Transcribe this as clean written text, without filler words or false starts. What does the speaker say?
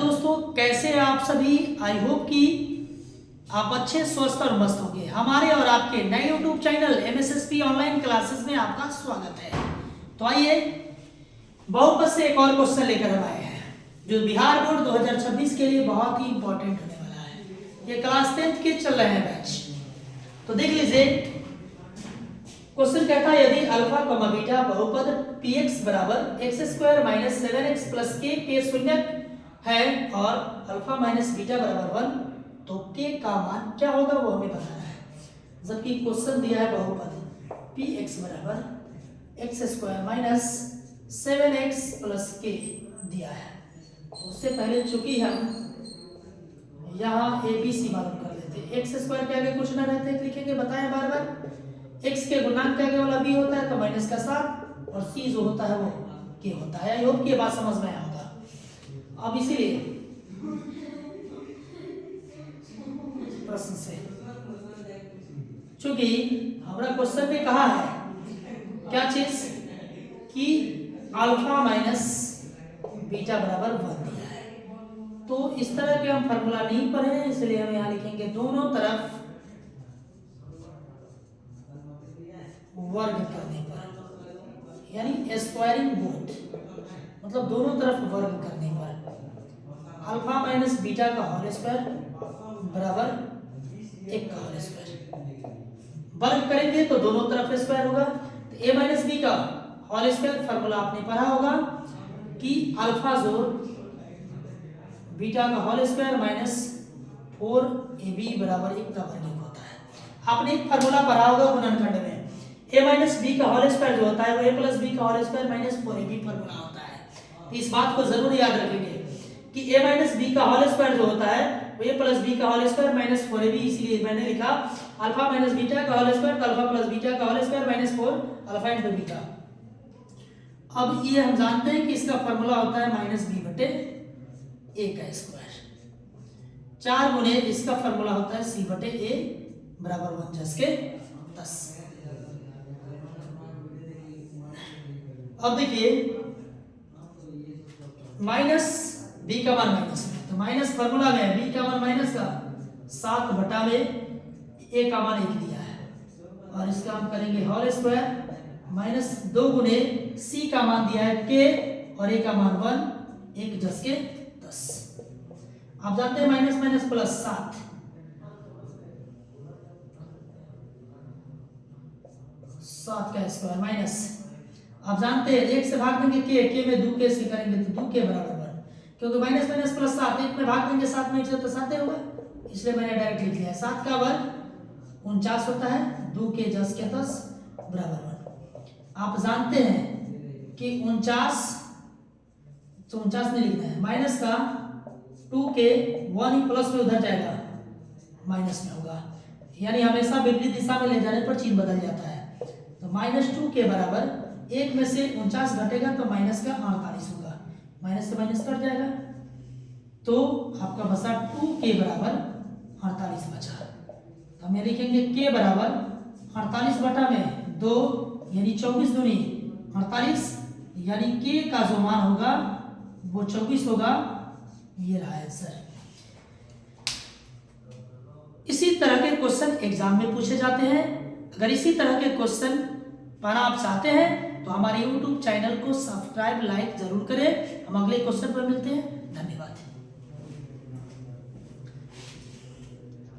दोस्तों, कैसे हैं आप सभी। आई होप कि आप अच्छे, स्वस्थ और मस्त होंगे। हमारे और आपके नए YouTube channel MSSP online classes में आपका स्वागत है। तो आइए बहुपद से एक और क्वेश्चन लेकर हम आए हैं जो बिहार बोर्ड 2026 के लिए बहुत ही इंपॉर्टेंट होने वाला है। ये क्लास 10th के चल रहे हैं बैच। तो देख लीजिए, क्वेश्चन कहता है यदि अल्फा कमा बीटा बहुपद px बराबर x² - 7x + k के शून्य है और अल्फा माइनस बीटा बराबर 1, तो k का मान क्या होगा वो हमें बताना है। जबकि क्वेश्चन दिया है बहुपद px बराबर x² - 7x + k दिया है। उससे पहले चूंकि हम यहाँ ABC मालूम कर लेते हैं, x² के आगे कुछ ना रहते लिखेंगे, बताएं बार बार। x के गुणांक के आगे वाला b होता है तो माइनस का 7 और c जो होता है वो k होता है। आई होप कि ये बात समझ में आया होगा। अब इसीलिए प्रश्न से, चूंकि हमारा क्वेश्चन में कहा है क्या चीज कि अल्फा माइनस बीटा बराबर 1 दिया है, तो इस तरह के हम फॉर्मूला नहीं पढ़े हैं, इसलिए हम यहाँ लिखेंगे दोनों तरफ वर्ग करने पर, यानी स्क्वायरिंग बोथ, मतलब दोनों तरफ वर्ग करने पर अल्फा माइनस बीटा का होल स्क्वायर बराबर 1 का होल स्क्वायर। वर्ग करेंगे तो दोनों तरफ स्क्वायर होगा। तो a माइनस बी का होल स्क्वायर फॉर्मूला आपने पढ़ा होगा कि अल्फा जोड़ बीटा का होल स्क्वायर माइनस 4ab बराबर 1 का वर्ग होता है। आपने एक फॉर्मूला पढ़ा होगा गुणनखंड में, a माइनस बी का होल स्क्वायर जो होता है वो a प्लस बी का whole square minus 4ab formula होता है। तो इस बात को जरूर याद रखेंगे कि a माइनस बी का होल स्क्वायर जो होता है वो a प्लस बी का होल स्क्वायर माइनस 4ab, इसीलिए मैंने लिखा अल्फा माइनस बीटा का whole square alpha plus beta का whole square minus 4 alpha into beta. अब ये हम जानते हैं कि इसका फॉर्मूला होता है माइनस b बटे a का स्क्वायर, 4 गुने इसका फॉर्मूला होता है c बटे a बराबर 1 जस के 10। अब देखिए माइनस b का मान माइनस में, तो माइनस फॉर्मूला में b का मान माइनस का 7 बटा में a का मान 1 दिया है और इसका हम करेंगे होल स्क्वायर माइनस 2 गुने c का मान दिया है k और a का मान 1, 1 जस के 10। आप जानते हैं माइनस माइनस प्लस 7, 7 का स्क्वायर माइनस, आप जानते हैं 1 से भाग देंगे k में 2k से करेंगे तो 2k बराबर 1, क्योंकि माइनस माइनस प्लस 7, 1 में भाग देंगे 7 में तो 7 ही होगा, इसलिए मैंने डायरेक्ट लिख लिया। 7 का वर्ग 49 होता है, 2k जस के 10 बराबर 1। आप जानते हैं कि 49 तो 49 नहीं लिखना है, माइनस का 2k 1 ही प्लस में उधर जाएगा माइनस में होगा, यानी हमेशा विपरीत दिशा में ले जाने पर चिन्ह बदल जाता है। तो माइनस 2k बराबर 1 में से 49 घटेगा तो माइनस का 48 होगा, माइनस से माइनस कट जाएगा तो आपका बचा 2k बराबर 48 बचा। तो हम लिखेंगे k बराबर 48 बटा में 2 यानी 24 दूनी 48, यानी k का जो मान होगा वो 24 होगा। ये रहा आंसर। इसी तरह के क्वेश्चन एग्जाम में पूछे जाते हैं। अगर इसी तरह के क्वेश्चन पाना आप चाहते हैं तो हमारे YouTube चैनल को सब्सक्राइब लाइक जरूर करें। हम अगले क्वेश्चन पर मिलते हैं। धन्यवाद।